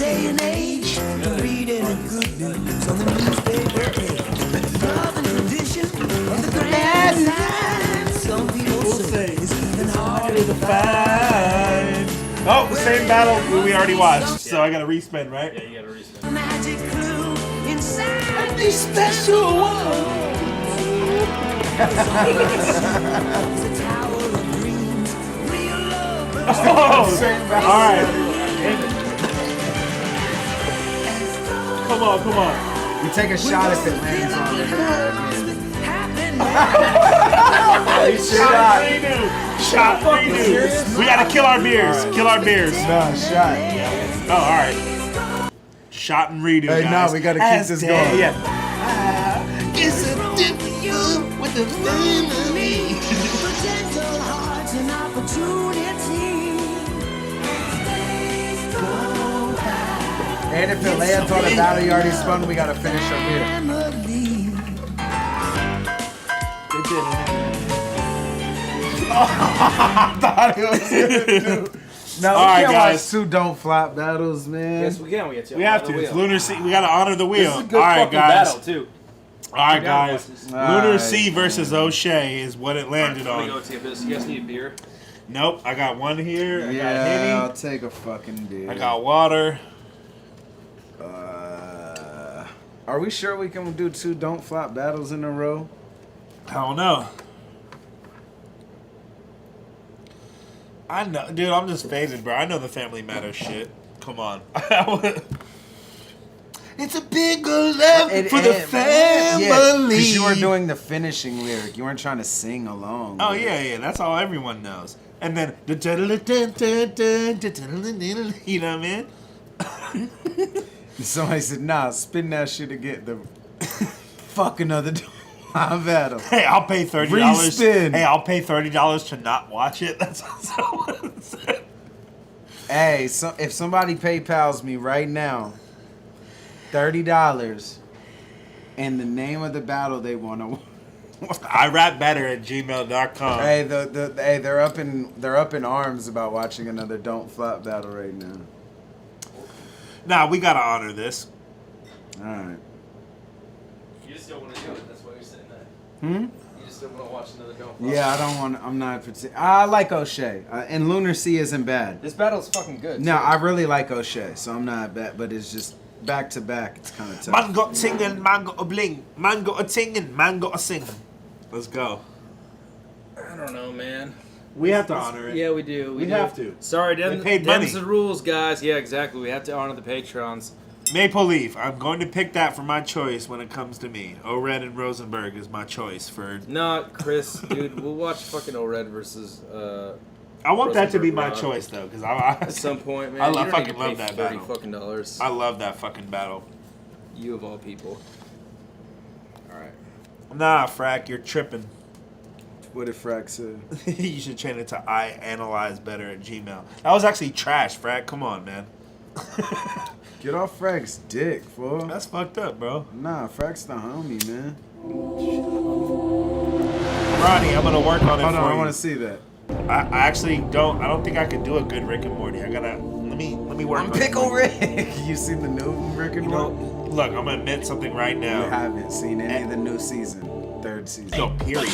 day and age, reading the good news on the newspaper page. Love and tradition of the grand design. Some people say it's even harder to find. Oh, the same battle we already watched, so I gotta respin, right? Yeah, you gotta respin. Magic clue inside this special one. It's a tower of dreams, real love. Oh, alright. Come on. You take a shot if it lands on it. Shot redo. We gotta kill our beers. Kill our beers. No, shot. Oh, alright. Shot and redo, Hey, guys. no, we gotta keep this going. Yeah. It's a different with the family. Gentle hearts and opportunity. And if it lands on a battle you already spun, we gotta finish our beer. I thought it was gonna do. No, we Alright, can't guys. watch 2 don't flop battles, man. Yes, we can. We have to. It's Lunar Sea. We gotta honor the wheel. This is a good Alright, fucking guys. battle, too. Alright, guys. Lunar Alright. Sea versus OSHEA is what it landed Let me go on. take this. You guys need a beer? Nope. I got one here. I got Yeah, Henny. I'll take a fucking beer. I got water. Are we sure we can do 2 don't flop battles in a row? I don't know. I know, dude. I'm just faded, bro. I know the Family Matters shit. Come on. It's a big love for the family. Yeah, because you were doing the finishing lyric. You weren't trying to sing along. Oh yeah. That's all everyone knows. And then you know what I mean? Somebody said, nah, spin that shit again. The fuck another battle. Hey, I'll pay $30. Respin. Hey, I'll pay $30 to not watch it. That's what someone said. Hey, so if somebody PayPal's me right now, $30, and the name of the battle they want to. I rap better at gmail.com. Hey, they're up in arms about watching another don't flop battle right now. Nah, we gotta honor this. All right. You just don't want to do it. That's why you're saying that. Hmm. You just don't want to watch another don't flop. Yeah, I don't want. I'm not. I like OSHEA, and Lunar Sea isn't bad. This battle's fucking good. No, too. I really like OSHEA, so I'm not bad. But it's just back to back. It's kind of tough. Man got singing, man got a bling, man got a singing, man got a sing. Let's go. I don't know, man. We have to honor it. Yeah, we do. We do. have to. Sorry, They paid money. them's the rules, guys. Yeah, exactly. We have to honor the patrons. Maple Leaf. I'm going to pick that for my choice when it comes to me. O-Red and Rosenberg is my choice for. No, Chris, dude, we'll watch fucking O-Red versus. I want that to be Rosenberg my Rod. choice though, because At some point, man. I you love- don't fucking need to love pay that $30 battle. fucking dollars. I love that fucking battle. You of all people. All right. Nah, Frack, you're tripping. What did Frack say? You should change it to I analyze better at Gmail. That was actually trash, Frack. Come on, man. Get off Frack's dick, fool. That's fucked up, bro. Nah, Frack's the homie, man. Ronnie, I'm gonna work on it Hold for on, I you. want to see that. I actually don't. I don't think I can do a good Rick and Morty. I gotta let me work on Pickle it. Rick. You seen the new Rick and You know, Morty? look, I'm gonna admit something right You now. haven't seen any of the new season, 3rd season. No, period.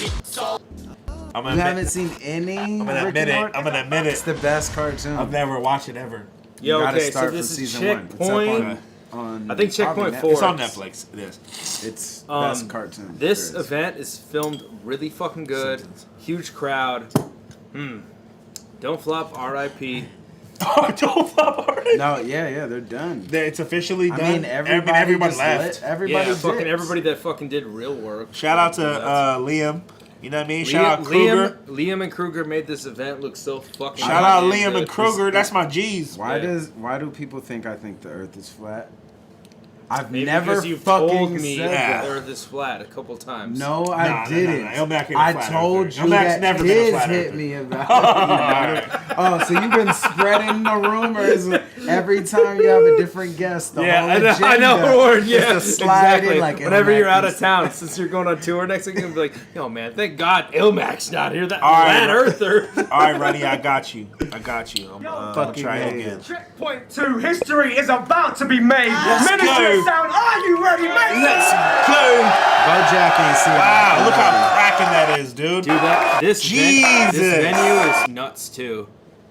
I'm You gonna haven't admit, seen any. I'm gonna Rick admit and it. Morty? I'm gonna admit It's it. the best cartoon. I've never watched it ever. Yo, You gotta okay, so start this from is season 1. It's up checkpoint. on I think probably checkpoint Netflix. 4. It's on Netflix. It is. It's Um, best cartoon. This there is. event is filmed really fucking good. Simpsons. Huge crowd. Don't flop. R.I.P. Oh, don't flop already. No, yeah, they're done. It's officially done. I mean, everybody just left. Everybody Yeah, fucking dips. everybody that fucking did real work. Shout out to Liam. You know what I mean? Shout out Kruger. Liam and Kruger made this event look so fucking. Shout out goddamn Liam good. and Kruger. That's my G's. Why Yeah. do people think I think the Earth is flat? I've Maybe never because you've fucking told me said that. the Earth is flat a couple times. No, I didn't. No. Illmac ain't a I flat told earther. you Illmac's that never been a his flat hit earther. me about it. Oh, so you've been spreading the rumors every time you have a different guest. The Yeah, whole I know, agenda Warren. is Yeah, to slide exactly. in like Whenever Illmac you're out of is- town, since you're going on tour next week, you're gonna be like, "Yo, man, thank God Illmac's not here. That All right. flat earther." All right, Ruddy, I got you. I'm gonna fucking try it A. again. Checkpoint 2, history is about to be made. Let's Ministry go. of Sound, are you ready, mate? Let's go! Bojack ain't seen Wow, it. look how cracking that is, dude. Dude, this Jesus. venue is nuts too.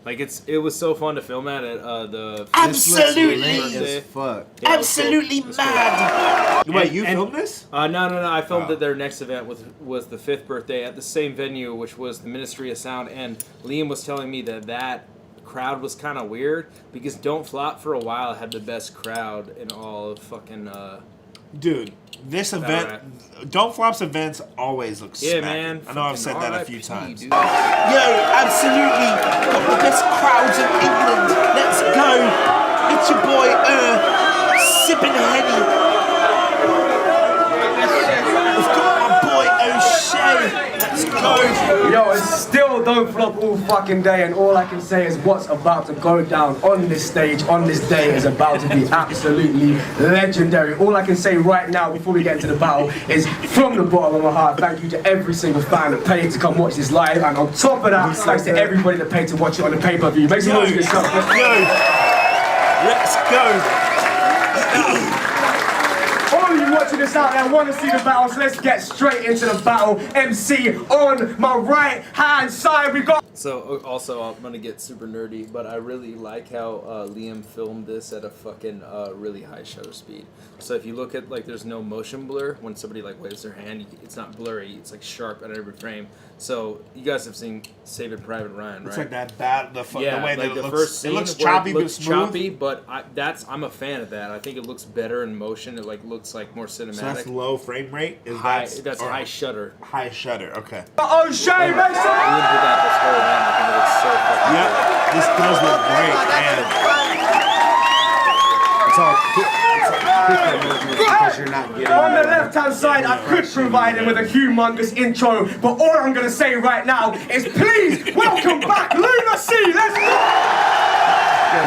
Like it was so fun to film at the This looks Absolutely. lit as fuck. Yeah, it was cool. Absolutely It was cool. mad. Wait, you And- filmed this? No. I filmed Oh. that their next event was the 5th birthday at the same venue, which was the Ministry of Sound. And Liam was telling me that crowd was kind of weird because Don't Flop for a while had the best crowd in all of fucking. Dude, this event, Don't Flop's events always look Yeah, smacking. man. I know I've said fucking that a few RIP, times. dude. Yo, absolutely. Got the best crowds in England. Let's go. It's your boy, sipping Henny. We've got my boy O'Shea. Let's go. Yo, it's still Don't Flop all fucking day, and all I can say is what's about to go down on this stage, on this day, is about to be absolutely legendary. All I can say right now, before we get into the battle, is from the bottom of my heart, thank you to every single fan that paid to come watch this live, and on top of that, thanks to everybody that paid to watch it on the pay-per-view. Make some noise for yourself. Let's go. All of you watching this out there want to see the battle, so let's get straight into the battle. MC on my right hand side, we got. So also, I'm gonna get super nerdy, but I really like how Liam filmed this at a fucking really high shutter speed. So if you look at like, there's no motion blur when somebody like waves their hand. It's not blurry. It's like sharp at every frame. So you guys have seen Saving Private Ryan, right? It's like that bad, the way like that it the looks. first scene It looks where choppy it but looks smooth. choppy, but I'm a fan of that. I think it looks better in motion. It like looks like more cinematic. So that's low frame rate. Is high, that that's or high shutter. high shutter? Okay. O'Shea, make some. Liam did that this whole event. I think it looks so fucking Yep. This does look great, man. It's all quicker movement because you're not getting On the left hand side, I could provide him with a humongous intro, but all I'm gonna say right now is please welcome back Lunacy. Let's go!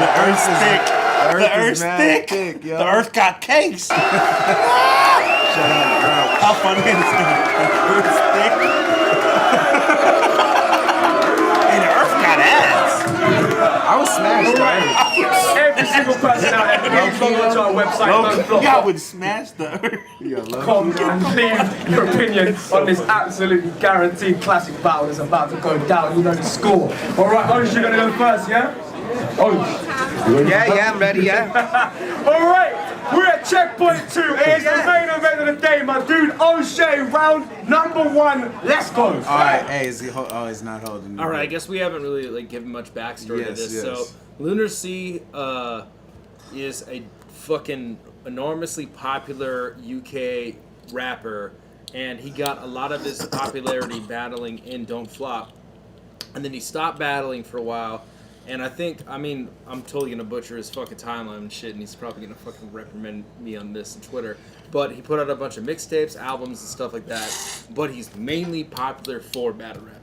The Earth's thick. the The Earth is Earth's mad thick. thick, yo. The Earth got cakes. Shut up, bro. How funny is that? The Earth's thick. Hey, the Earth got ass. I was smashed. Right. Every single person out there, please log on to our website, Y'all would smash the Earth. Yo, love Come and leave your opinion on this absolutely guaranteed classic battle that's about to go down. You know the score. Alright, Osh, you're gonna go first, yeah? Osh. Yeah, I'm ready, yeah. Alright, we're at checkpoint 2. It is the main event of the day, my dude. O'Shea, round number 1. Let's go. Alright, hey, is he he's not holding All right, I guess we haven't really like given much backstory to Yes, this. yes. So Lunar C is a fucking enormously popular UK rapper, and he got a lot of his popularity battling in Don't Flop, and then he stopped battling for a while. And I think, I'm totally gonna butcher his fucking timeline and shit, and he's probably gonna fucking reprimand me on this on Twitter. But he put out a bunch of mixtapes, albums, and stuff like that. But he's mainly popular for battle rap.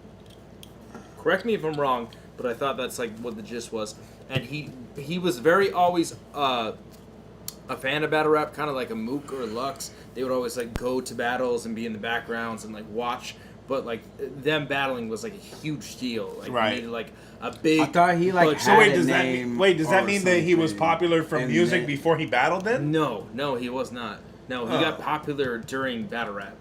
Correct me if I'm wrong, but I thought that's like what the gist was. And he was very always a fan of battle rap, kind of like a Mook or a Lux. They would always like go to battles and be in the backgrounds and like watch. But like them battling was like a huge deal. Like Right. Made it, like a big. I thought he like push. So had wait, a does that name mean, does that or mean that he was something popular from in music that- before he battled then? No, he was not. No, he got popular during battle rap.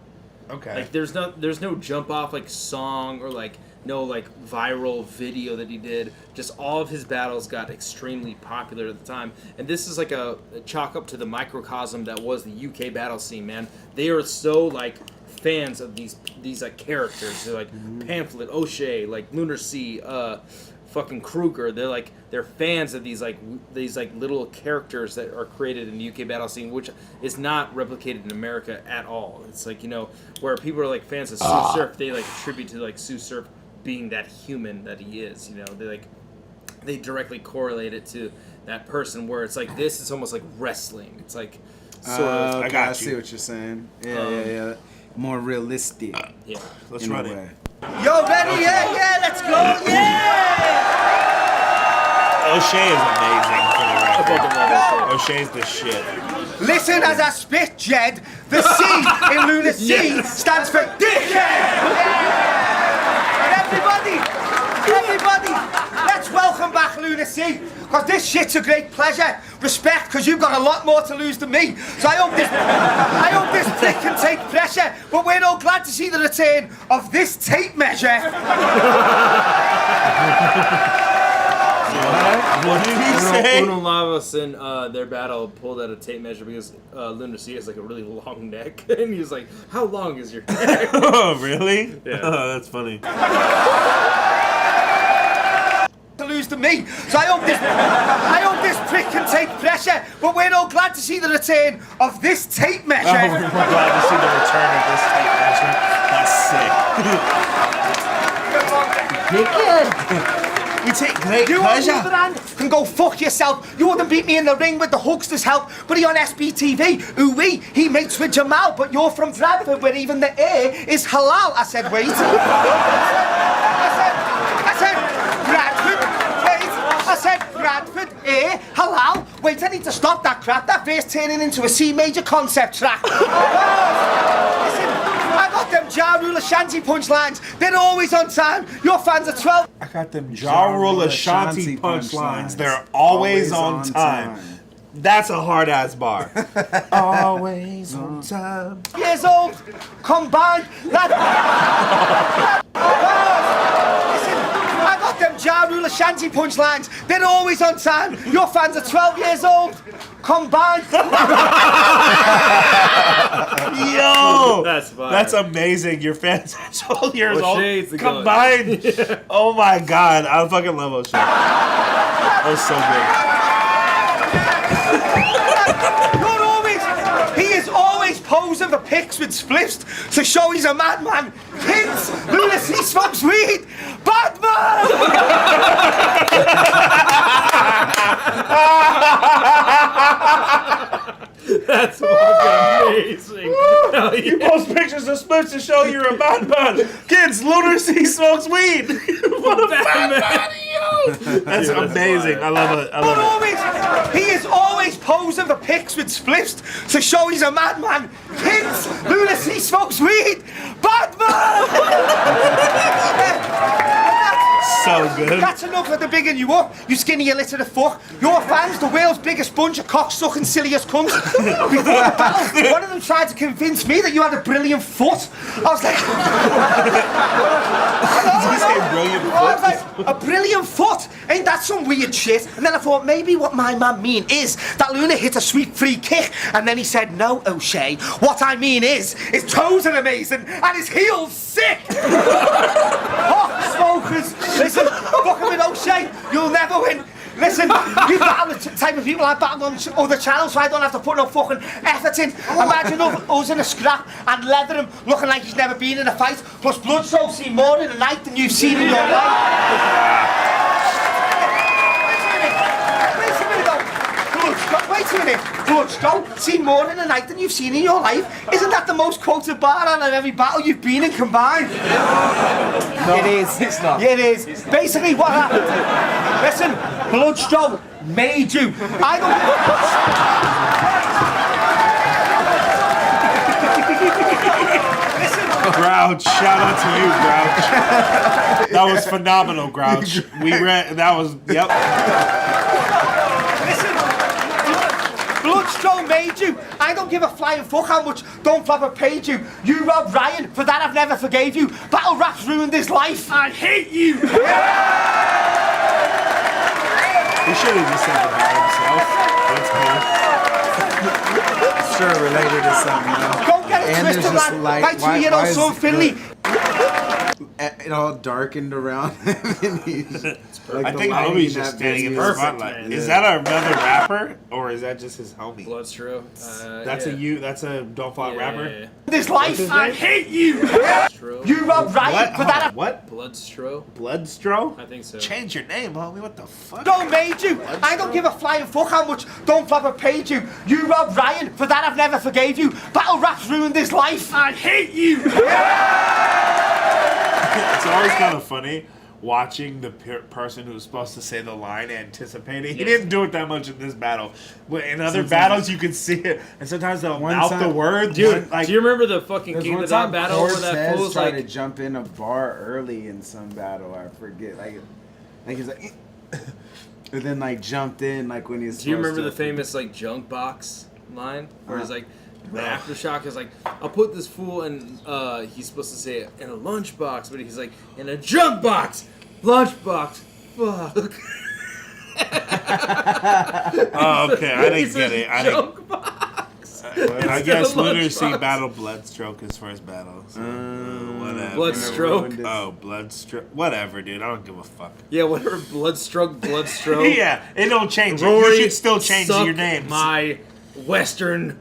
Okay. Like there's no jump off like song or like no like viral video that he did. Just all of his battles got extremely popular at the time. And this is like a chalk up to the microcosm that was the UK battle scene, man. They are so like fans of these like characters. They're like Pamphlet, O'Shea, like Lunar C, fucking Kruger. They're fans of these little characters that are created in the UK battle scene, which is not replicated in America at all. It's like, you know, where people are like fans of Sue Surf, they like attribute to like Sue Surf being that human that he is. You know, they directly correlate it to that person. Where it's like this is almost like wrestling. It's like sort of. Okay, I got I see you. what you're saying. Yeah. More realistic. Yeah. Let's in a run it. way. Yo, ready? Yeah, let's go. Yeah. O'Shea is amazing for the I fucking record. love that O'Shea's the shit. Listen as I spit, Jed. The C in Lunar C stands for dickhead. And everybody, let's welcome back Lunar C. Because this shit's a great pleasure. Respect, because you've got a lot more to lose than me. So I hope this prick can take pressure. But we're all glad to see the return of this tape measure. What did he say? Uno Lavas in their battle pulled out a tape measure because Lunar C has like a really long neck, and he's like, "How long is your neck?" Oh, really? Yeah. Oh, that's funny. To lose to me. So I hope this prick can take pressure. But we're all glad to see the return of this tape measure. Oh, we're glad to see the return of this tape measure. That's sick. We take great You, on the pleasure. other hand, can go fuck yourself. You wouldn't beat me in the ring with the Hulkster's help, but he on SBTV. Ooh-wee, he mates with Jamal, but you're from Bradford, where even the air is halal. I said, wait. I said, Bradford, wait. I said, Bradford, air, halal. Wait, I need to stop that crap. That verse turning into a C major concept track. Listen, I got them Ja Rule Ashanti punchlines. They're always on time. Your fans are 12. I got them Ja Rule Ashanti punchlines. They're always on time. That's a hard ass bar. Always on time. Years old, combined. Listen, I got them Ja Rule Ashanti punchlines. They're always on time. Your fans are 12 years old, combined. Yo, That's fire. that's amazing. Your fans are 12 years old O'Shea's the goat. combined. Oh my god, I fucking love O'Shea. That was so He is always posing for pics with spliffs to show he's a madman. Hints, Lunacy smokes weed. Batman! That's fucking amazing. Hell You yeah. post pictures of splits to show you're a madman. Kids, Lunar C smokes weed. What a madman, yo. That's amazing. I love it. I love it. He is always posing for pics with spliffs to show he's a madman. Hints, Lunacy smokes weed. Batman! So good. That's enough of the bigging you up, you skinny illiterate fuck. Your fans, the world's biggest bunch of cocksucking silliest cunts. Before the battle, one of them tried to convince me that you had a brilliant foot. I was like, Did you say brilliant I was like, a brilliant foot? Ain't that some weird shit? And then I thought, maybe what my man mean is that Luna hit a sweet free kick. And then he said, no, O'Shea, what I mean is, his toes are amazing and his heels sick. Hot smokers, listen, fucking with O'Shea, you'll never win. Listen, you battle the type of people I battle on other channels, so I don't have to put no fucking effort in. Imagine us in a scrap and leather him looking like he's never been in a fight. Plus, Bloodstone seen more in a night than you've seen in your life. Wait a minute, Bloodstone seen more in a night than you've seen in your life. Isn't that the most quoted bar out of every battle you've been in combined? No, it is. It's not. Yeah, it is. Basically, what happened? Listen, Bloodstone made you. I don't. Listen, Grouch, shout out to you, Grouch. That was phenomenal, Grouch. That was, yep. listen. Bloodstone made you. I don't give a flying fuck how much Don't Flopper paid you. You robbed Ryan. For that, I've never forgave you. Battle rap's ruined his life. I hate you. He should have just said that himself. That's cool. Sure, related to something, you know? Don't get it And there's twisted, just lad. like, My 2-year-old why is son, it Finley. good? it all darkened around him. And he's, like, I the think lighting Homie's in just that standing in video the is- spotlight. man. Is that another rapper, or is that just his homie? Bloodstro. That's That's a Don't Flop rapper. Yeah. This life, I hate you. Bloodstro. You robbed Ryan for that. What? Bloodstro. Bloodstro? I think so. Change your name, homie. What the fuck? Don't made you. I don't give a flying fuck how much Don't Flopper paid you. You robbed Ryan. For that I've never forgave you. Battle rap's ruined his life. I hate you. It's always kind of funny watching the person who's supposed to say the line anticipating. He didn't do it that much in this battle. But in other battles, you can see it. And sometimes they'll mouth the word. Dude, like, do you remember the fucking There's King of one the Dot time battle where that Cortez fool's tried to like... jump in a bar early in some battle. I forget. Like he's like, and then like jumped in like when he's. Do you remember the supposed to. famous like junk box line where he's like, the aftershock is like, I'll put this fool in. He's supposed to say it in a lunchbox, but he's like, in a junk box, lunchbox. Fuck. oh, okay. I didn't get it. I didn't. Junk box. I guess a Lunar C lunchbox. battle Bloodstroke his first battle. So, whatever. Bloodstroke. Oh, Bloodstroke. Whatever, dude. I don't give a fuck. Yeah, whatever. Bloodstroke. Yeah, it don't change it. Rory, You should still change suck your names. My Western.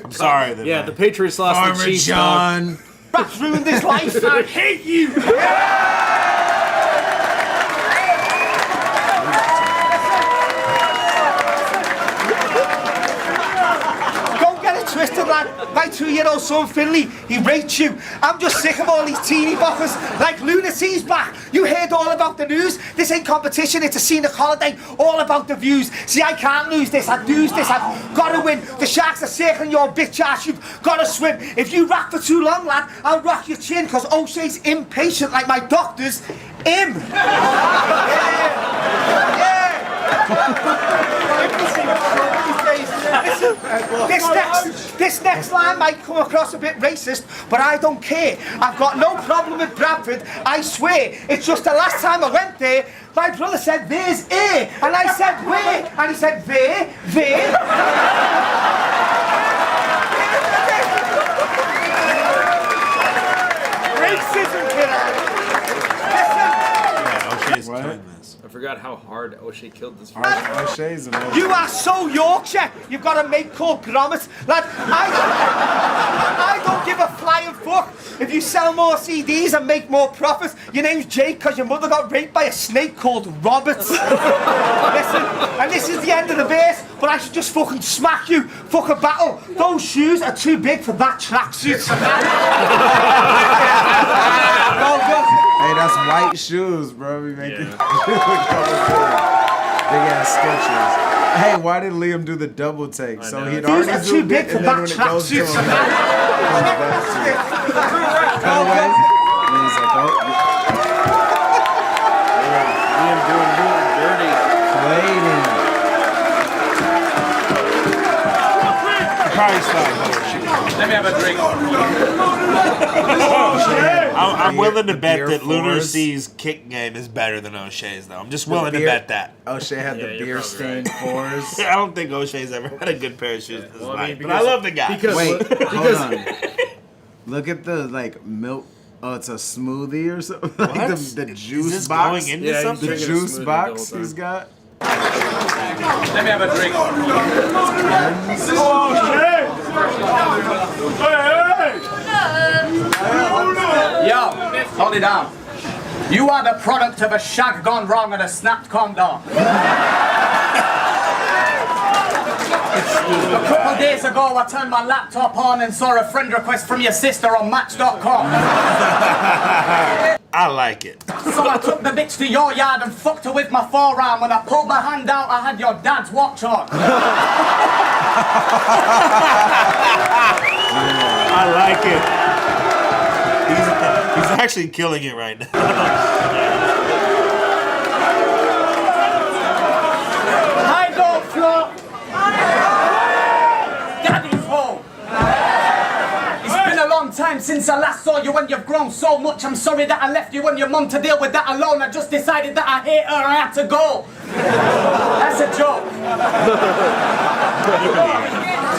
I'm sorry. Then, Yeah, man. the Patriots lost Farmer the Chiefs. John. Rap's ruined his life. I hate you. Don't get it twisted, lad. My 2-year-old son Finley, he rates you. I'm just sick of all these teeny boppers like Lunacy's back. You heard all about the news. This ain't competition, it's a scenic holiday, all about the views. See, I can't lose this, I lose this, I've gotta win. The sharks are circling your bitch ass, you've gotta swim. If you rock for too long, lad, I'll rock your chin, cause OSHEA's impatient like my doctor's him. Listen, this next line might come across a bit racist, but I don't care. I've got no problem with Bradford, I swear. It's just the last time I went there, my brother said, there's air. And I said, where? And he said, there. Racism killer. Listen. Yeah, O'Shea's What? killing this. I forgot how hard O'Shea killed this. O'Shea's amazing. You are so Yorkshire. You've got to make called grommets. Lad, I don't give a flying fuck if you sell more CDs and make more profits. Your name's Jake because your mother got raped by a snake called Roberts. Listen, and this is the end of the verse, but I should just fucking smack you. Fuck a battle. Those shoes are too big for that tracksuit. Hey, that's white shoes, bro. We making big ass sketches. Hey, why did Liam do the double take? So know. he'd These already are too zoomed big it, for and then that when it goes to him, tracksuit. it comes back to it. Cut away, and he's like, oh, Liam doing dirty. Clayton. Probably stop. Let me have a drink. I'm willing to The bet beer that Lunar force. C's kick game is better than O'Shea's, though. I'm just willing to bet that. O'Shea had Yeah, the you're beer probably stained fours. I don't think O'Shea's ever had a good pair of shoes in his Well, I life, mean, but I love the guy. Because, Wait, hold because on. Look at the like milk. Oh, it's a smoothie or something. Like What? the Is juice this box. going into Yeah, he's something? The drinking a juice smoothie the box whole time. he's got. let me have a drink. Yo, hold it down. You are the product of a shag gone wrong and a snapped condom. A couple days ago, I turned my laptop on and saw a friend request from your sister on Match.com. I like it. So I took the bitch to your yard and fucked her with my forearm. When I pulled my hand out, I had your dad's watch on. I like it. He's actually killing it right now. I don't flop. Daddy's home. It's been a long time since I last saw you and you've grown so much. I'm sorry that I left you and your mum to deal with that alone. I just decided that I hate her and I had to go. That's a joke.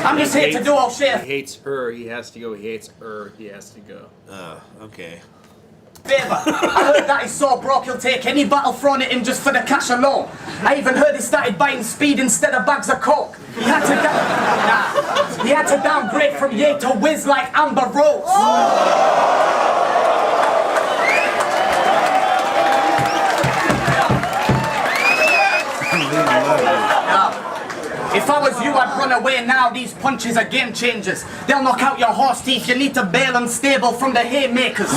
I'm just here to do all He shit. hates her. He has to go. He hates her. He has to go. Okay. favour. I heard that he's so broke he'll take any battle thrown at him just for the cash alone. I even heard he started buying speed instead of bags of coke. He had to downgrade from Ye to Whiz like Amber Rose. If I was you, I'd run away now. These punches are game changers. They'll knock out your horse teeth. You need to bail unstable from the haymakers.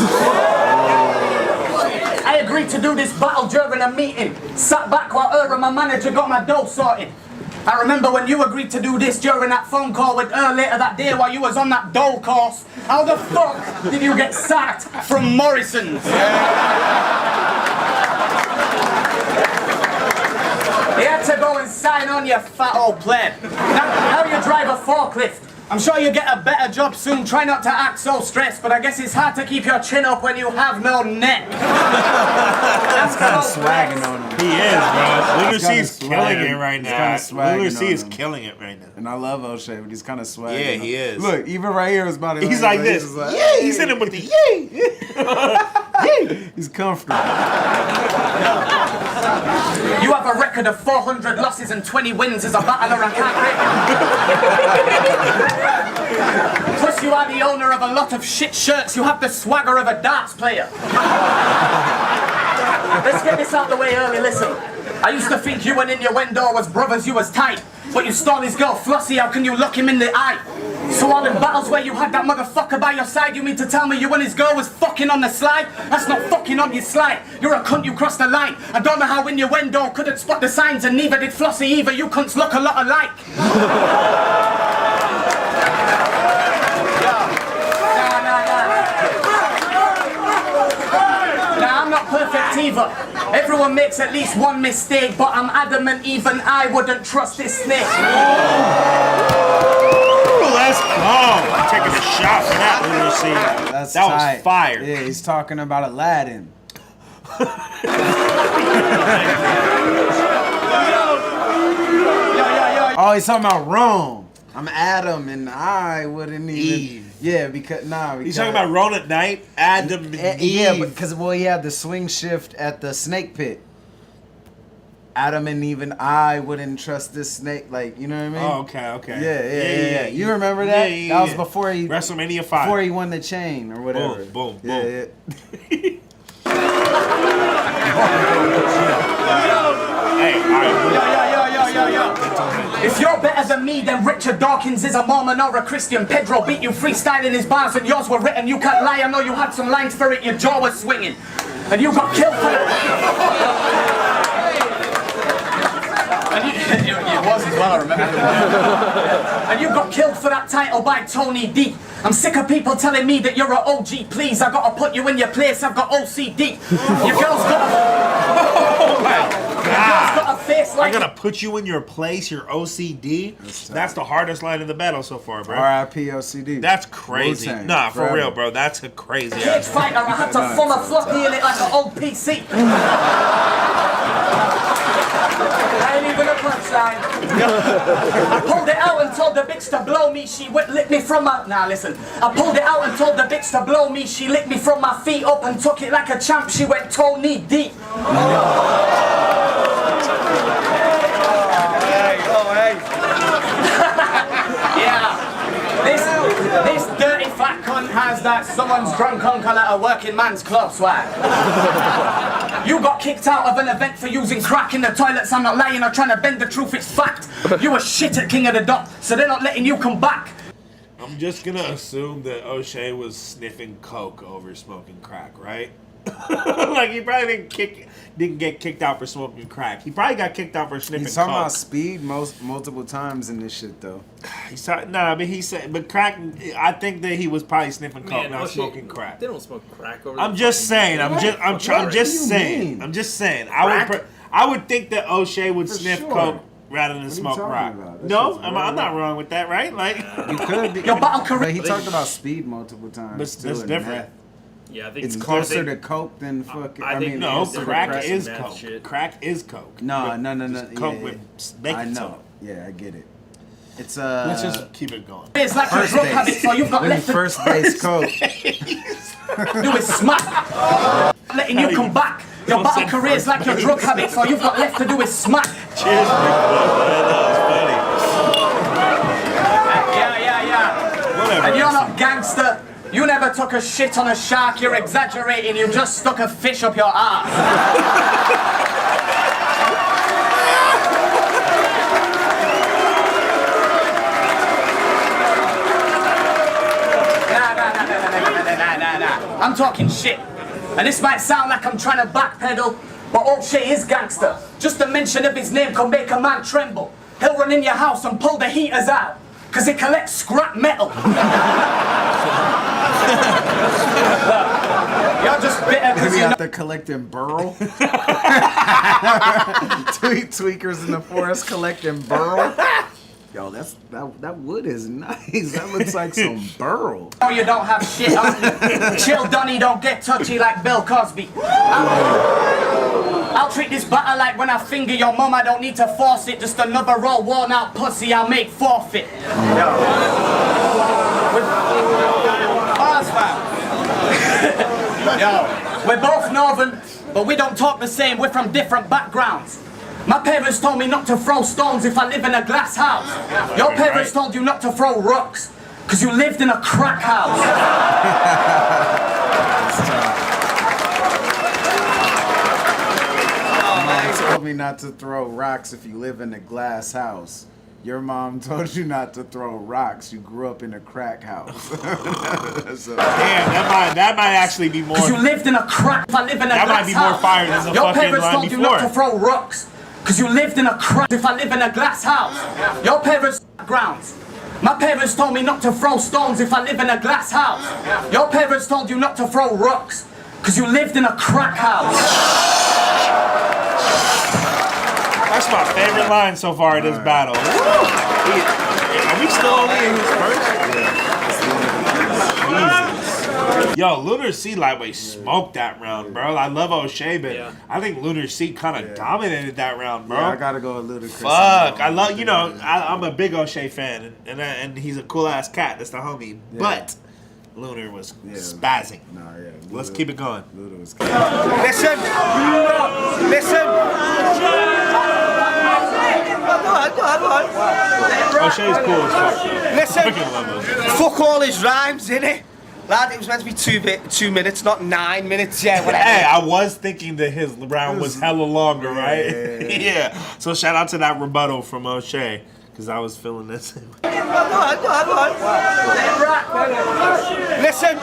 I agreed to do this battle during a meeting. Sat back while and my manager got my dough sorted. I remember when you agreed to do this during that phone call with later that day while you was on that dole course. How the fuck did you get sacked from Morrison's? You had to go and sign on, you fat old pleb. Now you drive a forklift. I'm sure you get a better job soon. Try not to act so stressed, but I guess it's hard to keep your chin up when you have no neck. That's kind of swagging on him. He is, bro. Lunar kinda is killing it right now. Lunar is him. killing it right now. And I love OSHEA, but he's kind of swagging. Yeah, he is. Look, even right here is about it. He's like this. He's like, yay! He's in him with the yay! yay! He's comfortable. You have a record of 400 losses and 20 wins as a battler, I can't rate. Plus you are the owner of a lot of shit shirts. You have the swagger of a darts player. Let's get this out the way early, listen. I used to think you and Innuendo was brothers, you was tight. But you stole his girl Flossie, how can you look him in the eye? So all in battles where you had that motherfucker by your side, you mean to tell me you and his girl was fucking on the slide? That's not fucking on your slide. You're a cunt, you crossed the line. I don't know how Innuendo couldn't spot the signs, and neither did Flossie either. You cunts look a lot alike. Nah, I'm not perfect either. Everyone makes at least one mistake, but I'm adamant even I wouldn't trust this snake. Let's go. I'm taking a shot for that, Lucy. That was fire. Yeah, he's talking about Aladdin. Oh, he's talking about Rome. I'm Adam and I wouldn't even. Eve. Yeah, because he's talking about Rome at night. Adam and Eve. Yeah, because he had the swing shift at the snake pit. Adam and Eve and I wouldn't trust this snake, like, you know what I mean? Oh, okay. Yeah. You remember that? Yeah. That was before he WrestleMania 5. Before he won the chain or whatever. Boom. Yeah. Hey, all right. Yo. If you're better than me, then Richard Dawkins is a Mormon or a Christian. Pedro beat you freestyling his bars and yours were written. You can't lie, I know you had some lines for it, your jaw was swinging. And you got killed for it. It was as well, I remember. And you got killed for that title by Tony D. I'm sick of people telling me that you're an OG, please. I gotta put you in your place, I've got OCD. Your girl's got a face like... I gotta put you in your place, your OCD. That's the hardest line in the battle so far, bro. R.I.P. OCD. That's crazy. Wu-Tang, Nah, for forever. real, bro. That's a crazy cage ass. fighter, I had to form a floppy in it like an old PC. I ain't even a punchline. I pulled it out and told the bitch to blow me. She licked me from my... Nah, listen. I pulled it out and told the bitch to blow me. She licked me from my feet up and took it like a champ. She went toe knee deep. Yeah. This dirty fat cunt has that someone's drunk uncle at a working man's club swag. You got kicked out of an event for using crack in the toilets. I'm not lying or trying to bend the truth, it's fact. You were shit at King of the Dot, so they're not letting you come back. I'm just gonna assume that OSHEA was sniffing coke over smoking crack, right? Like he probably didn't get kicked out for smoking crack. He probably got kicked out for sniffing He's talking coke. about speed multiple times in this shit though. He's talking, but he said, but crack. I think that he was probably sniffing coke, not smoking crack. They don't smoke crack over. I'm just saying. I'm just saying. I would think that OSHEA would sniff coke rather than smoke crack. No, I'm not wrong with that, right? Like You could be. Your battle career. But he talked about speed multiple times. But too, that's and different. meth. Yeah, I think It's closer to coke than fucking. I think no, They're crack repressing is that coke. shit. Crack is coke. No. Just coke Yeah, with I baking know. soda. Yeah, I get it. It's Let's just keep it going. It's like a drug habit, so you've got left to first base coach. do is smack. Letting you come back. Your battle career is like your drug habit, so you've got left to do is smack. Cheers, Yeah. Whatever. And you're not gangster. You never took a shit on a shark. You're exaggerating. You just stuck a fish up your ass. Nah. I'm talking shit. And this might sound like I'm trying to backpedal, but OSHEA is gangster. Just the mention of his name can make a man tremble. He'll run in your house and pull the heaters out, cause he collects scrap metal. You're just bitter because We you know. out there collecting burl. Tweakers in the forest collecting burl. Yo, that wood is nice. That looks like some burl. No, you don't have shit on. Chill, Donny, don't get touchy like Bill Cosby. I'll treat this battle like when I finger your mum. I don't need to force it. Just another raw, worn out pussy I'll make forfeit. Yo, we're both northern, but we don't talk the same. We're from different backgrounds. My parents told me not to throw stones if I live in a glass house. Your parents told you not to throw rocks, because you lived in a crack house. Mom told me not to throw rocks if you live in a glass house. Your mom told you not to throw rocks. You grew up in a crack house. So, Damn, that might actually be more. Because you lived in a crack. If I live in a That glass might be more house. fire than the Your fucking parents line told you not to before. throw rocks, because you lived in a crack. If I live in a glass house. Your parents backgrounds. My parents told me not to throw stones if I live in a glass house. Your parents told you not to throw rocks, because you lived in a crack house. That's my favorite line so far in this battle. Are we still only in his first? Yo, Lunar C lightweight smoked that round, bro. I love OSHEA, but I think Lunar C kind of dominated that round, bro. yeah, I gotta go with Ludacris. Fuck, I love, I'm a big OSHEA fan, and he's a cool ass cat. That's the homie. But Lunar was spazzing. Nah, yeah. Let's keep it going. Luda was Listen. OSHEA's cool as fuck. Listen. Freaking love him. Fuck all his rhymes, innit? Lad, it was meant to be 2 minutes, not 9 minutes. Yeah, whatever. Hey, I was thinking that his round was hella longer, right? Yeah. So shout out to that rebuttal from OSHEA, because I was feeling this. Listen.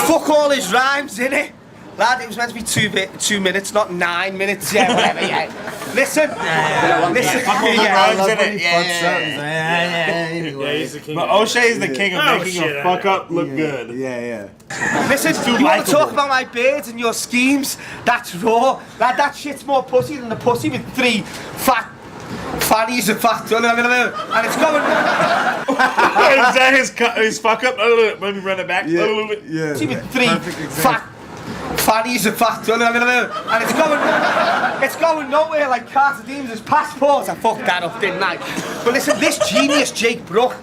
Fuck all his rhymes, innit? Lad, it was meant to be 2 minutes, not 9 minutes. Yeah, whatever. Yeah. Listen. Listen. I love in when it. he fucks up. He's like, anyway. he's the king. But OSHEA is the king of making a fuck up look good. Yeah. Listen, too you want to likeable. talk about my beards and your schemes? That's raw. Lad, that shit's more pussy than the pussy with 3 fat fannies and fat. And it's going. Is that his fuck up? Let me run it back. Yeah. Pussy with 3 Perfect example. fat fannies and fat. And it's going nowhere like Carter Deems' passports. I fucked that up, didn't I? But listen, this genius Jake Brook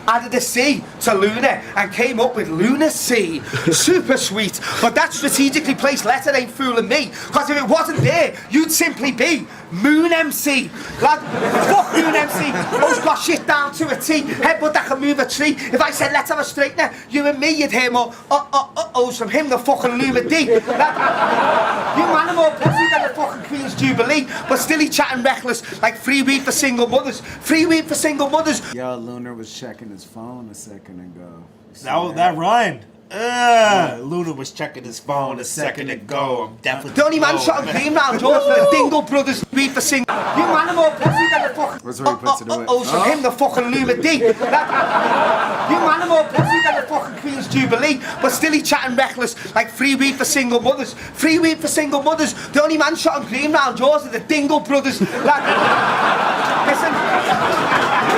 added a C to Lunar and came up with Lunar C. Super sweet. But that strategically placed letter ain't fooling me. Because if it wasn't there, you'd simply be Moon MC. Lad, fuck Moon MC. Who's got shit down to a T. Headbutt that can move a tree. If I said let's have a straightener, you and me, you'd hear more uh-ohs from him, the fucking Luma D. Lad, you man are more pussy than the fucking Queen's Jubilee. But still he chatting reckless like free weed for single mothers. Free weed for single mothers. Yo, Lunar was checking his phone a second ago. You see That rhymed. Luna was checking his phone a second ago. I'm definitely The only man shot and cream round yours for the Dingle Brothers weed for single. You man are more pussy than the fucking What's where he puts it away? from him, the fucking Luma D. You man are more pussy than the fucking Queen's Jubilee. But still he chatting reckless like free weed for single mothers. Free weed for single mothers. The only man shot and cream round yours are the Dingle Brothers. Listen,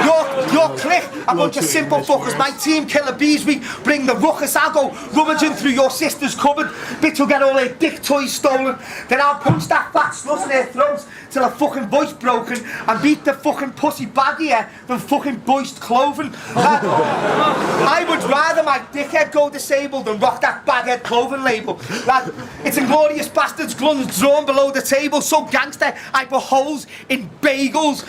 your Your clique, a bunch of simple fuckers. My team, killer bees, we bring the ruckus. I'll go rummaging through your sister's cupboard. Bitch will get all her dick toys stolen. Then I'll punch that fat slut in her throat till her fucking voice broken and beat the fucking pussy baggier than fucking boiced clothing. I would rather my dickhead go disabled than rock that baghead clothing label. Lad, it's Inglorious Bastards guns drawn below the table, so gangster I put holes in bagels.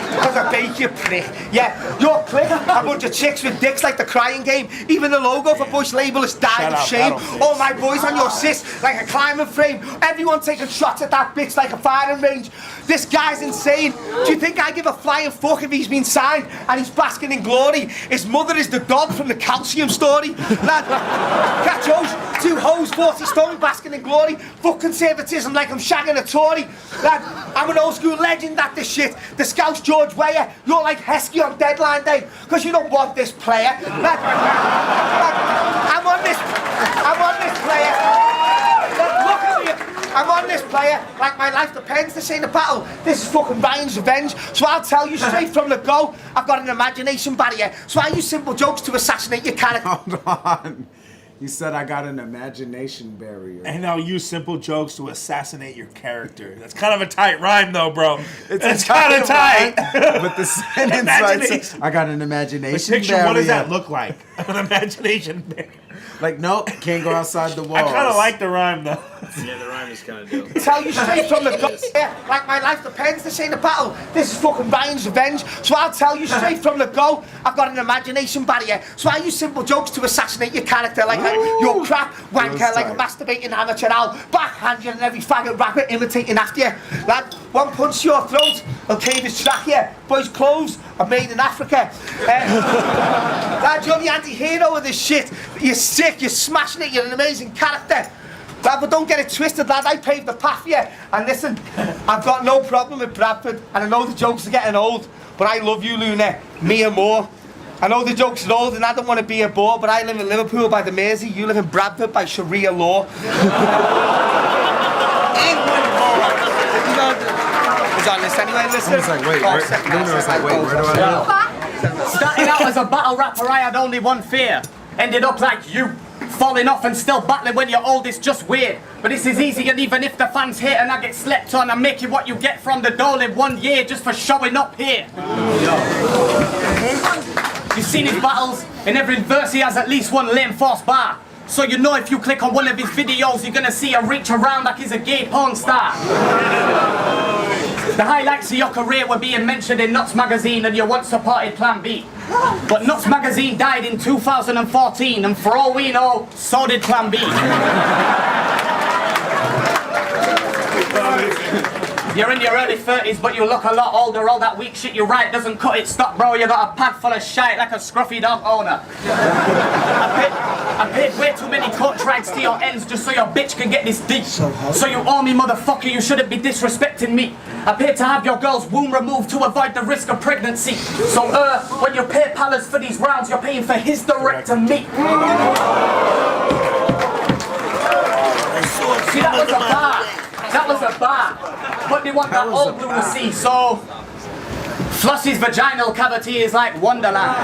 Because I bake you, prick. Yeah, your clique, a bunch of chicks with dicks like the Crying Game. Even the logo for Bush label is died of shame. All my boys on your sis like a climbing frame. Everyone taking shots at that bitch like a firing range. This guy's insane. Do you think I give a flying fuck if he's been signed and he's basking in glory? His mother is the dog from the Calcium story. Lad, catch hoes, 2 hoes, 40 stone, basking in glory. Fuck conservatism like I'm shagging a Tory. Lad, I'm an old school legend at this shit. The Scouts George Weah, you're like Heskey on deadline day, because you don't want this player. Lad, I'm on this player. Look at me. I'm on this player like my life depends. This ain't a battle. This is fucking Ryan's revenge. So I'll tell you straight from the go, I've got an imagination barrier. So I use simple jokes to assassinate your character. Hold on. You said I got an imagination barrier. And I'll use simple jokes to assassinate your character. That's kind of a tight rhyme, though, bro. It's kind of tight. But the sentence right, I got an imagination picture, barrier. what does that look like? An imagination barrier. Like, nope, can't go outside the walls. I kind of like the rhyme, though. Yeah, the rhyme is kind of dope. Tell you straight from the go, like my life depends. This ain't a battle. This is fucking Ryan's revenge. So I'll tell you straight from the go, I've got an imagination barrier. So I use simple jokes to assassinate your character like you're crap wanker, like a masturbating amateur. I'll backhand you and every faggot rapper imitating after you. Lad, one punch to your throat, I'll cave his trachea. Boys' clothes are made in Africa. Lad, you're the anti-hero of this shit. You're sick, you're smashing it, you're an amazing character. Lad, but don't get it twisted, lad, I paved the path for you. And listen, I've got no problem with Bradford, and I know the jokes are getting old, but I love you, Lunar, me and more. I know the jokes are old and I don't want to be a bore, but I live in Liverpool by the Mersey, you live in Bradford by Sharia law. He's on this anyway, listen. He's like, wait, Lunar was like, wait, where do I live? Starting out as a battle rapper, I had only one fear. Ended up like you, falling off and still battling when you're old. It's just weird. But this is easy, and even if the fans hate and I get slept on, I make you what you get from the dole in 1 year just for showing up here. You've seen his battles. In every verse he has at least one lame false bar. So you know if you click on one of his videos, you're gonna see a reach around like he's a gay porn star. The highlights of your career were being mentioned in Nuts magazine and you once supported Plan B. But Nuts magazine died in 2014 and for all we know, so did Plan B. You're in your early 30s but you look a lot older. All that weak shit you write doesn't cut it. Stop, bro, you got a pad full of shite like a scruffy dog owner. I paid way too many coat drags to your ends just so your bitch can get this deep. So you owe me, motherfucker, you shouldn't be disrespecting me. I paid to have your girl's womb removed to avoid the risk of pregnancy. So when you pay palace for these rounds, you're paying for his direct and me. See, that was a bar. That was a bar. But they want that old blue to see, so Flossie's vaginal cavity is like Wonderland.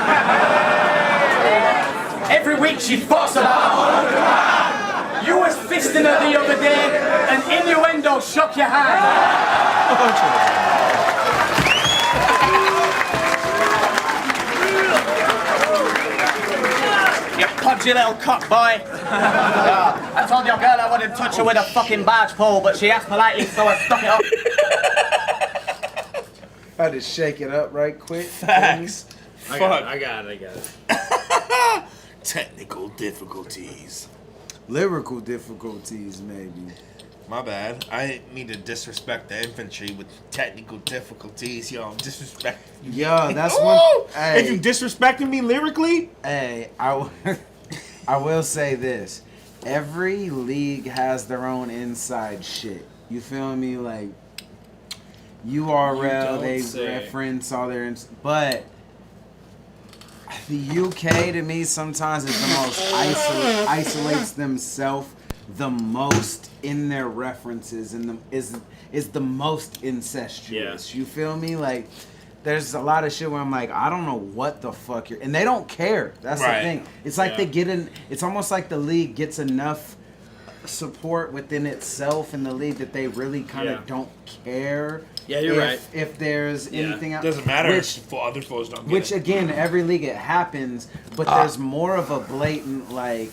Every week she fucks about. You was fisting her the other day, and innuendo shook your hand. You podgy little cock boy. I told your girl I wouldn't touch her with a fucking barge pole, but she asked politely, so I stuck it up. I had to shake it up right quick. Facts. I got it. Technical difficulties. Lyrical difficulties, maybe. My bad. I didn't mean to disrespect the infantry with technical difficulties. Yo, I'm disrespecting you. Yo, that's one. Hey, If you disrespecting me lyrically, hey, I will say this. Every league has their own inside shit. You feel me? Like, URL, they reference all their... But the UK, to me, sometimes is the most isolates themselves the most in their references and is the most incestuous. Yeah. You feel me? Like, there's a lot of shit where I'm like, I don't know what the fuck you're, and they don't care. That's the thing. It's like they get in. It's almost like the league gets enough support within itself in the league that they really kind of don't care. Yeah, you're right. If there's anything else, doesn't matter. If other folks don't. Which again, every league it happens, but there's more of a blatant like,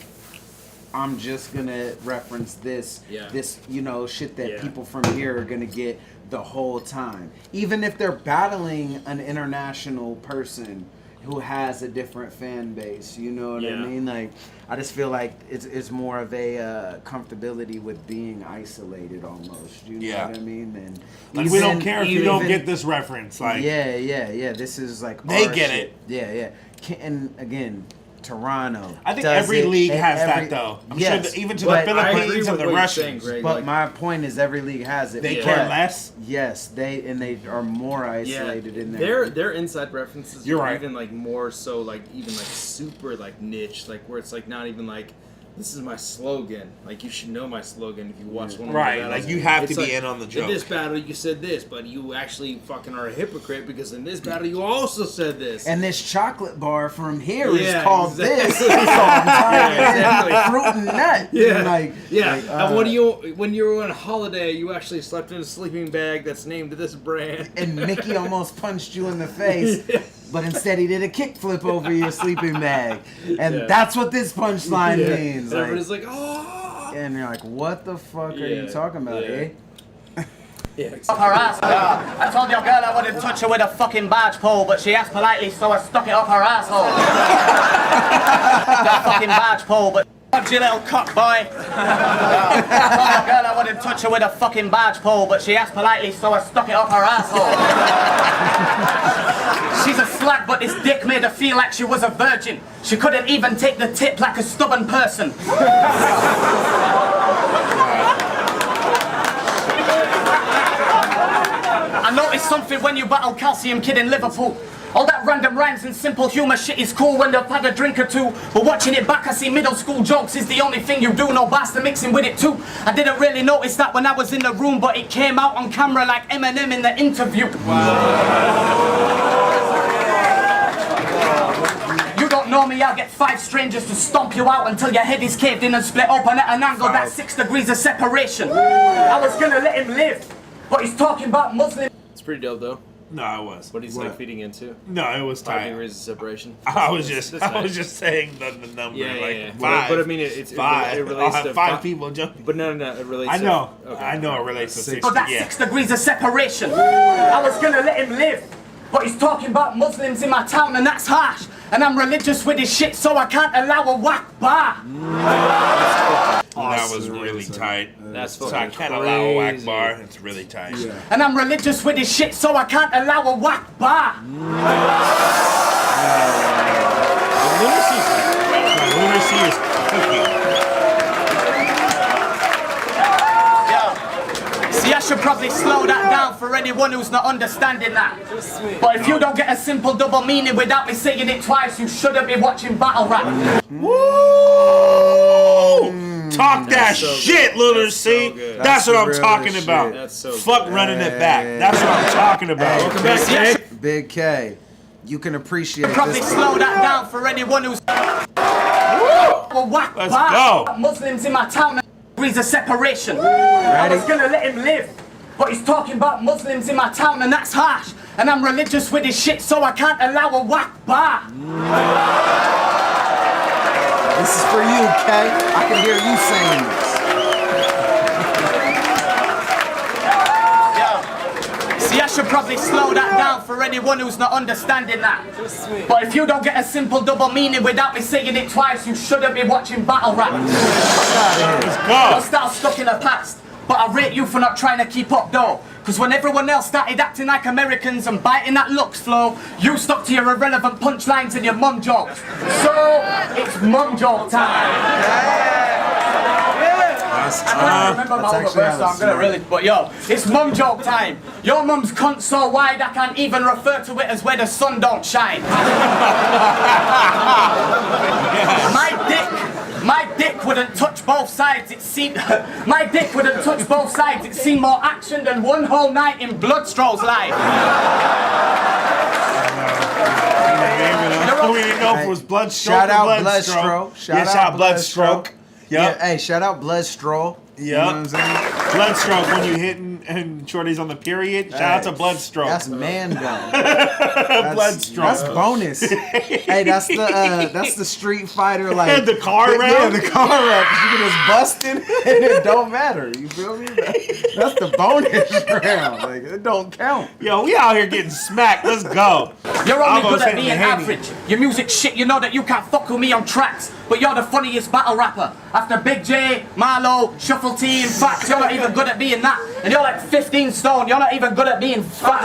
I'm just gonna reference this, this shit that people from here are gonna get the whole time, even if they're battling an international person who has a different fan base. You know what I mean? Like, I just feel like it's more of a comfortability with being isolated almost. You know what I mean? And like, we don't care if you don't get this reference. Like, this is like they our get shit. it. And again, Toronto. I think every league has that though. I'm sure that even to the Philippines and the Russians. But my point is, every league has it. They care less. Yes, they are more isolated in there. Their inside references You're are right. even like more so like even like super like niche, like where it's like not even like, this is my slogan. Like, you should know my slogan if you watch one of my battles. Like, you have It's to be like, in on the joke. In this battle, you said this, but you actually fucking are a hypocrite because in this battle, you also said this. And this chocolate bar from here is Yeah, called exactly. this. So I'm telling you, exactly. fruit and nut. Yeah. Like, and when you were on holiday, you actually slept in a sleeping bag that's named this brand. And Mickey almost punched you in the face. But instead he did a kickflip over your sleeping bag. And that's what this punchline means. And everybody's like, oh! And you're like, what the fuck are you talking about, eh? Up her ass. I told your girl I wouldn't touch her with a fucking barge pole, but she asked politely, so I stuck it up her asshole. That fucking barge pole, but fuck you little cock boy. I told your girl I wouldn't touch her with a fucking barge pole, but she asked politely, so I stuck it up her asshole. She's a slag, but this dick made her feel like she was a virgin. She couldn't even take the tip like a stubborn person. I noticed something when you battle Calcium Kid in Liverpool. All that random rhymes and simple humour shit is cool when they've had a drink or two. But watching it back, I see middle school jokes is the only thing you do. No bastard mixing with it too. I didn't really notice that when I was in the room, but it came out on camera like Eminem in the interview. You don't know me, I'll get 5 strangers to stomp you out until your head is caved in and split open at an angle that's 6 degrees of separation. I was gonna let him live, but he's talking about Muslim. It's pretty dope though. No, I was. What he's like feeding into. No, it was 5 tight. degrees of separation. I was just saying the number. Yeah, like yeah. 5. But I mean, it 5. It relates I'll to have 5 people jumping. But no, it relates. I know. To, okay. I know it relates to 6. But that's 6 degrees of separation. I was gonna let him live, but he's talking about Muslims in my town, and that's harsh. And I'm religious with his shit, so I can't allow a whack bar. That was really tight. That's so I fucking can't allow a whack crazy. bar. It's really tight. Yeah. And I'm religious with his shit, so I can't allow a whack bar. Lunacy is cooking. See, I should probably slow that down for anyone who's not understanding that. But if you don't get a simple double meaning without me saying it twice, you shouldn't be watching battle rap. Woo! Talk that so shit, Lunacy. so That's what I'm real talking shit. about. That's so Fuck good. running it back. That's what I'm talking about. Welcome back, Yeah. Jay. Big K, you can appreciate Probably this. slow that down for anyone who's a whack Let's bar. go. Muslims in my town, and degrees of separation. I was gonna let him live, but he's talking about Muslims in my town, and that's harsh. And I'm religious with his shit, so I can't allow a whack bar. This is for you, K. I can hear you saying this. See, I should probably slow that down for anyone who's not understanding that. But if you don't get a simple double meaning without me saying it twice, you shouldn't be watching battle rap. Let's Your go. style's stuck in the past, but I rate you for not trying to keep up though. Cause when everyone else started acting like Americans and biting that looks flow, you stuck to your irrelevant punchlines and your mum jokes. So, it's mum joke time. I can't remember my other verse, so I'm gonna really, but yo, it's mum joke time. Your mum's cunt so wide I can't even refer to it as where the sun don't shine. My dick wouldn't touch both sides, it seemed. My dick wouldn't touch both sides, it seemed more action than one whole night in Bloodstrow's life. We didn't know if it was blood stroke Shout or out blood stroke. Shout Shout out blood stroke. Yep. Yeah, hey, shout out blood stroke. Yep. You know what I'm saying? Blood stroke when you hitting and shorty's on the period. Shout out to blood stroke. That's man gun. Blood stroke. That's bonus. Hey, that's the Street Fighter like the car round. Yeah, the car round. You can just bust it and it don't matter. You feel me? That's the bonus round. Like it don't count. Yo, we out here getting smacked. Let's go. You're only good at hitting being the Haney. average. Your music shit, you know that you can't fuck with me on tracks. But you're the funniest battle rapper. After Big J, Marlo, Shuffle T, in fact, you're not even good at being that. And you're like 15 stone, you're not even good at being fat.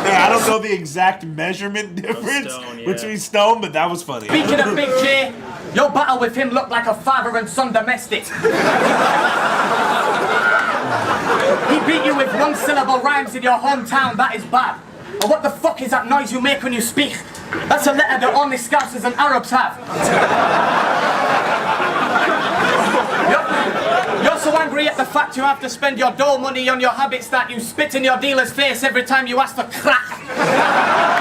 Yeah, I don't know the exact measurement difference between Stone, but that was funny. Speaking of Big J, your battle with him looked like a father and son domestic. He beat you with one syllable rhymes in your hometown, that is bad. And what the fuck is that noise you make when you speak? That's a letter that only Scousers and Arabs have. You're so angry at the fact you have to spend your dough money on your habits that you spit in your dealer's face every time you ask for crack.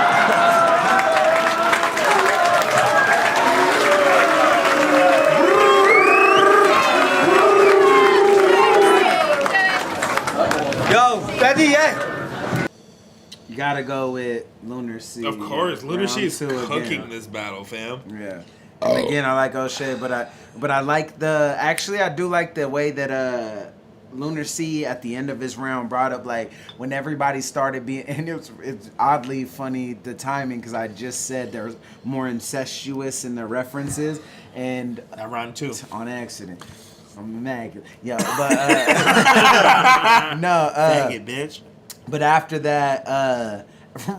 Yo, ready, yeah? You gotta go with Lunar C. Of course, Lunar Round C is two cooking again. this battle, fam. Yeah. And again, I like OSHEA, but I like I do like the way that Lunar C at the end of his round brought up like when everybody started being, and it's oddly funny the timing because I just said there's more incestuous in the references and That round two. on accident. I'm mad. Yeah, but no. Dang it, bitch. But after that,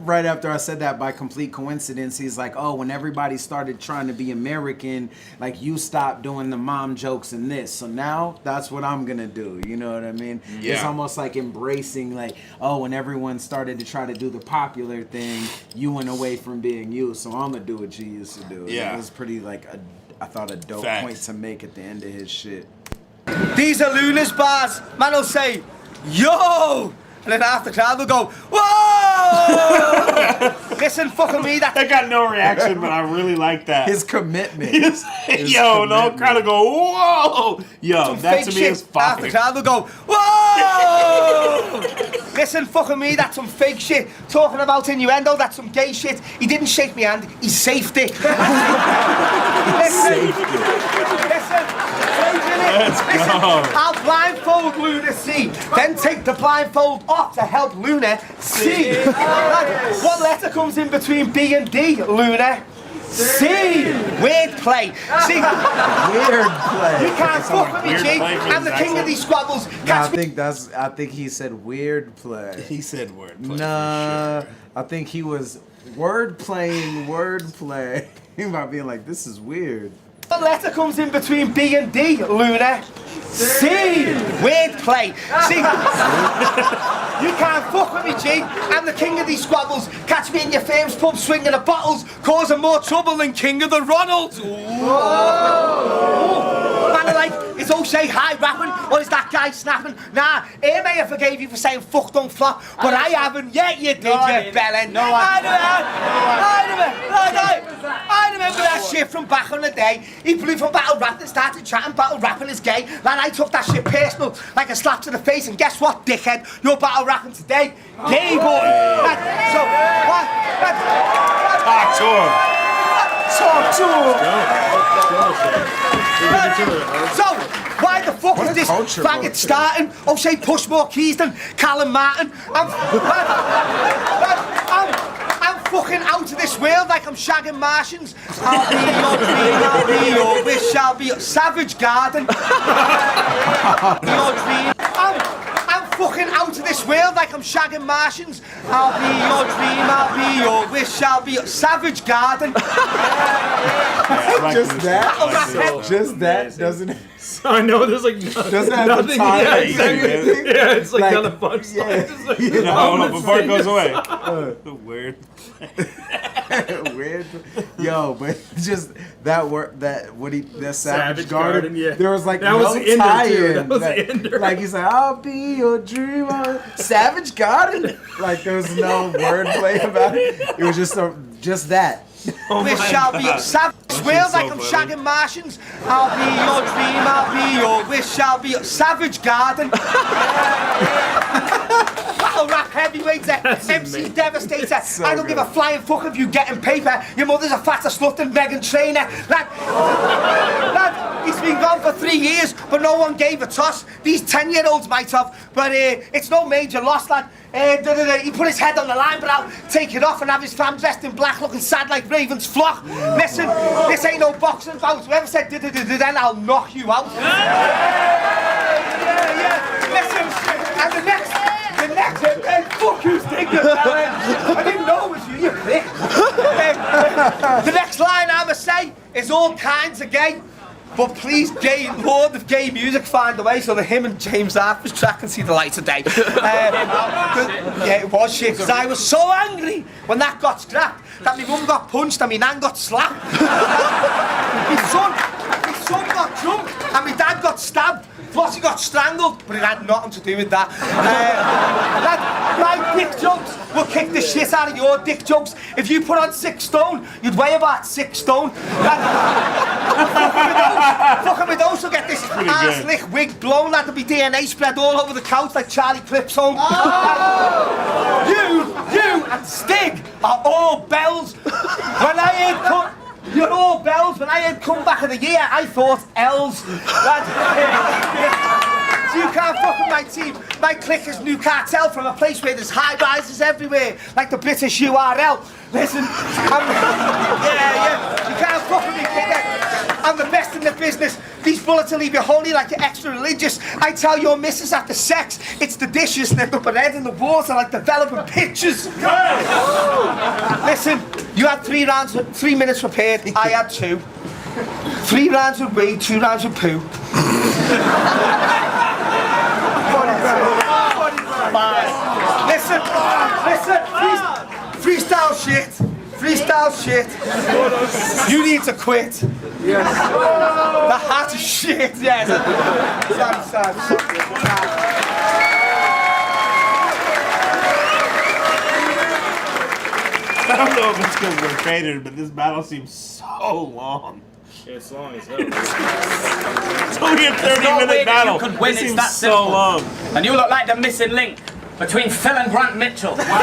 right after I said that, by complete coincidence, he's like, oh, when everybody started trying to be American, like, you stopped doing the mom jokes and this. So now that's what I'm going to do. You know what I mean? Yeah. It's almost like embracing, like, oh, when everyone started to try to do the popular thing, you went away from being you. So I'm going to do what you used to do. Yeah. It was pretty, like, I thought a dope Facts. point to make at the end of his shit. These are Lunar's bars. Man will say, yo! And then half the crowd will go, whoa! Listen, fucking me, that... I got no reaction, but I really like that. His commitment. His yo, no crowd will go, whoa! Yo, that to me is Half the fire. crowd will go, whoa! Listen, fucking me, that's some fake shit. Talking about innuendo, that's some gay shit. He didn't shake my hand, he safed it. Listen, Let's go. I'll blindfold Lunar C, then take the blindfold off to help Lunar C. What letter comes in between B and D, Lunar? C. Weird play. See, Weird play. you can't fuck with me, Weird G. play for I'm the his king of accent. these squabbles. No, Catch me. I think he said weird play. He said word play. Nah, For sure. I think he was word play by being like, this is weird. What letter comes in between B and D, Lunar? C. Weird play. See, you can't fuck with me, G. I'm the king of these squabbles. Catch me in your fame's pub swinging the bottles, causing more trouble than King of the Ronalds. Man, like, is OSHEA high rapping or is that guy snapping? Nah, he may have forgave you for saying fuck don't flop, but I haven't yet. You did, No, I you didn't. bellend. No, I I remember that shit from back on the day. He blew from battle rap and started chatting battle rapping is gay. And I took that shit personal, like a slap to the face. And guess what, dickhead? You're battle rapping today. Gay boy. So, what? Talk to him. Talk to him. So, why the fuck is this culture faggot book. starting? O'Shea push more keys than Callum Martin. I'm fucking out of this world like I'm shagging Martians. I'll be your dream, I'll be your wish, I'll be your Savage Garden. Your dream. I'm fucking out of this world like I'm shagging Martians. I'll be your dream, I'll be your wish, I'll be your Savage Garden. Just that doesn't I know there's like doesn't have the nothing. time. Yeah, to say exactly. anything. Yeah, it's like, Like, not a punchline. yeah. It's like, No, before it goes away. Weird. Weird. Yo, but just that word, that Savage Garden. Garden, yeah. There was like That no was the ender, too. tie-in. That was the ender. Like he said, "I'll be your dreamer." Savage Garden. Like there was no wordplay about it. It was just that. We shall be savage whales like I'm shagging Martians. I'll be your dream, I'll be your wish, shall be Savage Garden. Battle rap heavyweights, MC Devastator. So I don't give a flying fuck if you get in paper. Your mother's a fatter slut than Meghan Trainor. Lad, he's been gone for 3 years, but no one gave a toss. These 10-year-olds might have, but it's no major loss, lad. He put his head on the line, but I'll take it off and have his fam dressed in black looking sad like Raven's flock. Listen, this ain't no boxing bout. Whoever said then I'll knock you out. Yeah. Listen, and the next, fuck you, Stinger. I didn't know it was you prick. The next line I'ma say is all kinds of gay. But please, Lord of gay music, find a way so that him and James Harper's track can see the light of day. Yeah, it was shit, because I was so angry when that got scrapped that my mum got punched and my nan got slapped. my son got jumped and my dad got stabbed. Plus he got strangled, but it had nothing to do with that. My dick jokes will kick the shit out of your dick jokes. If you put on 6 stone, you'd weigh about 6 stone. Fucking with those will get this ass lick wig blown, that'll be DNA spread all over the couch like Charlie Clip's home. You and Stig are all bells. You're all bells. When I heard Comeback of the Year, I thought L's. So you can't fuck with my team. My clique is New Cartel from a place where there's high rises everywhere, like the British URL. Listen, you can't fuck with me, kid. I'm the best in the business. These bullets will leave you holy like you're extra religious. I tell your missus after sex, it's the dishes and the bread in the water like developing pictures. Listen, you had 3 rounds, 3 minutes prepared. I had 2. 3 rounds with weed, 2 rounds with poo. Listen, freestyle shit. You need to quit. Yes. The hat is shit, yes. Sad. I don't know if it's because we're faded, but this battle seems so long. It's long as hell. It's only a 30-minute battle. You could win. It It's seems that so simple. long. And you look like the missing link between Phil and Grant Mitchell. Listen.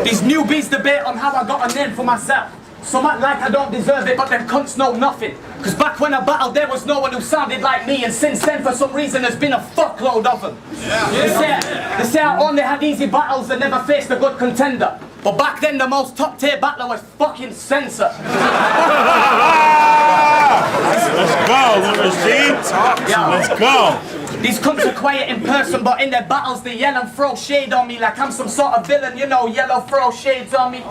These newbies debate on how I got a name for myself. Some act like I don't deserve it, but them cunts know nothing. Cause back when I battled, there was no one who sounded like me, and since then, for some reason, there's been a fuckload of them. They say I only had easy battles and never faced a good contender. But back then, the most top-tier battler was fucking Censor. Let's go, Let's go. These cunts are quiet in person, but in their battles they yell and throw shade on me like I'm some sort of villain, you know, yellow throw shades on me.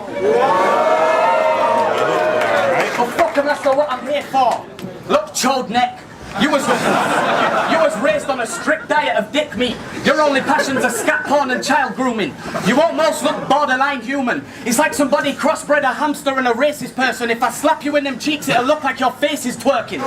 But fuck them, that's not what I'm here for. Look, chode neck, you was raised on a strict diet of dick meat. Your only passions are scat porn and child grooming. You almost look borderline human. It's like somebody crossbred a hamster and a racist person. If I slap you in them cheeks, it'll look like your face is twerking.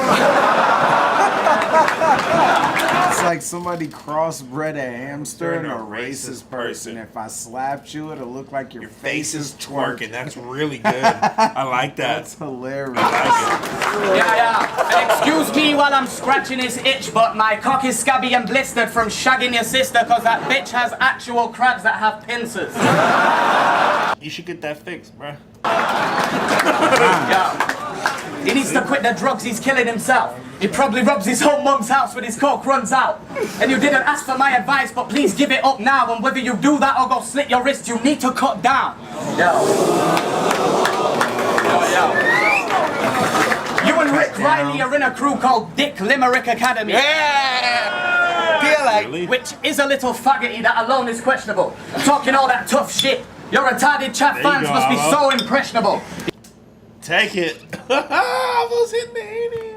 It's like somebody crossbred a hamster and a racist person. If I slapped you, it'll look like your face is twerking. That's really good. I like that. That's hilarious. Yeah. And excuse me while I'm scratching his itch, but my cock is scabby and blistered from shagging your sister, cause that bitch has actual crabs that have pincers. You should get that fixed, bruh. Yeah. He needs to quit the drugs, he's killing himself. He probably robs his own mum's house when his coke runs out. And you didn't ask for my advice, but please give it up now. And whether you do that or go slit your wrist, you need to cut down. Yo. You and Rick Riley are in a crew called Dick Limerick Academy. Yeah! Really? Which is a little faggoty, that alone is questionable. Talking all that tough shit. Your retarded chat fans must be so impressionable. Take it. Almost hit the 80.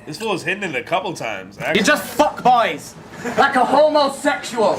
This fool was hitting it a couple times. You just fuck boys. Like a homosexual.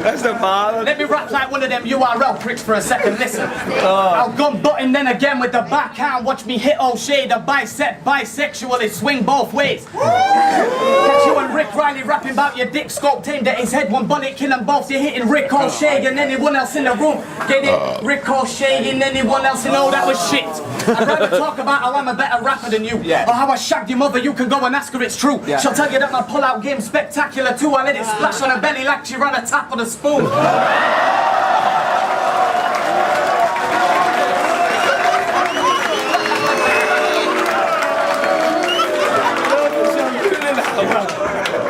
That's the ball. Let me rap like one of them URL pricks for a second, listen. I'll gun button then again with the backhand. Watch me hit O'Shea, the bisexual is swing both ways. Catch you and Rick Riley rapping about your dick scope, aimed at his head, one bullet kill them both. You're hitting Rick O'Shea and anyone else in the room. Get it? Rick O'Shea and anyone else in all that was shit. I'd rather talk about how I'm a better rapper than you. Or how I shagged your mother, you can go and ask her, it's true. She'll tell you that my pull-out game's spectacular too. I let it splash on her belly like she ran a tap on a spoon.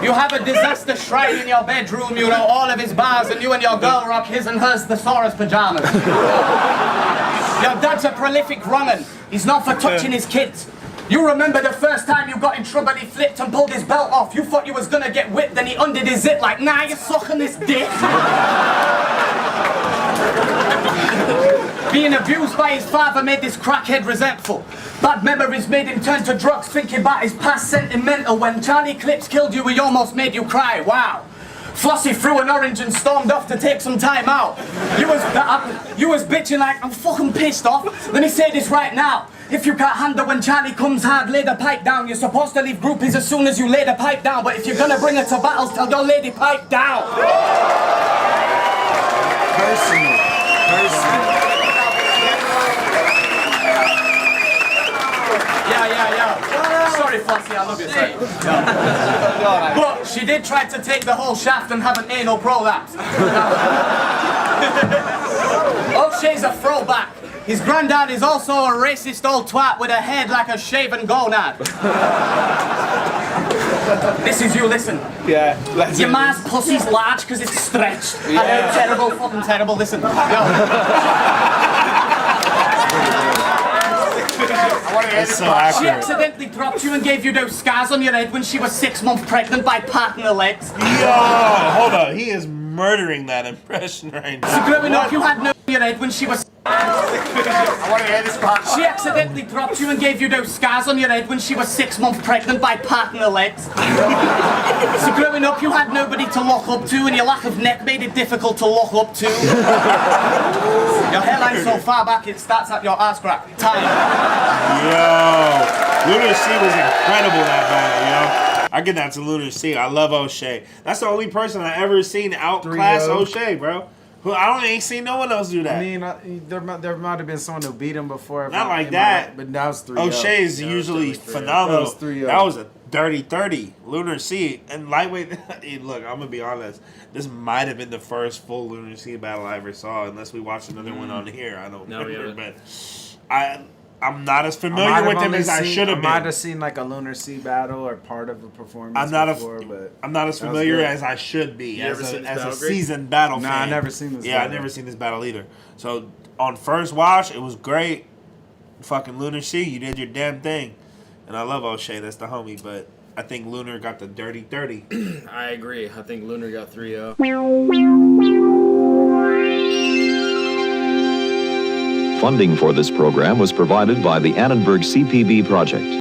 You have a disaster shrine in your bedroom, you know all of his bars, and you and your girl rock his and hers thesaurus pajamas. Your dad's a prolific wrong'un. He's known for touching his kids. You remember the first time you got in trouble, he flipped and pulled his belt off. You thought you was gonna get whipped, then he undid his zip like, nah, you're sucking this dick. Being abused by his father made this crackhead resentful. Bad memories made him turn to drugs, thinking about his past sentimental. When Charlie Clips killed you, he almost made you cry, wow. Flossie threw an orange and stormed off to take some time out. You was bitching like, I'm fucking pissed off. Let me say this right now. If you can't handle when Charlie comes hard, lay the pipe down. You're supposed to leave groupies as soon as you lay the pipe down. But if you're gonna bring her to battles, tell your lady pipe down. Personal. Yeah. Sorry, Flossie, I love you, sorry. But she did try to take the whole shaft and have an anal prolapse. O'Shea's a throwback. His granddad is also a racist old twat with a head like a shaven gonad. This is you, listen. Yeah. Your ma's pussy's large because it's stretched. Yeah. I know, terrible, fucking terrible, listen. Yo. It's so She accurate. accidentally dropped you and gave you those scars on your head when she was 6 months pregnant by parting her legs. Yo, hold on. He is murdering that impression right now. So growing up, you had no on your head when she was... I want to hear this part. She accidentally dropped you and gave you those scars on your head when she was 6 months pregnant by parting her legs. So growing up, you had nobody to look up to, and your lack of neck made it difficult to look up to. Your hairline's so far back, it starts at your ass crack. Time. Yo, Lunar C was incredible that battle, yo. I give that to Lunar C. I love O'Shea. That's the only person I ever seen outclass 3-0. O'Shea, bro. Who ain't seen no one else do that. I mean, there might have been someone who beat him before. Not like that. But that was 3-0. O'Shea is usually phenomenal. That was 3-0. That was a dirty 30. Lunar C and lightweight. Look, I'm gonna be honest. This might have been the first full Lunar C battle I ever saw, unless we watched another one on here. I don't remember, but I'm not as familiar with him as I should have been. I might have seen like a Lunar C battle or part of a performance I'm not as familiar good. as I should be You as ever seen this a battle, Greg? seasoned battle fan. I never seen this. Yeah, I battle. never seen this battle either. So on first watch, it was great. Fucking Lunar C, you did your damn thing, and I love O'Shea. That's the homie, but I think Lunar got the dirty 30. I agree. I think Lunar got 3-0. Funding for this program was provided by the Annenberg CPB Project.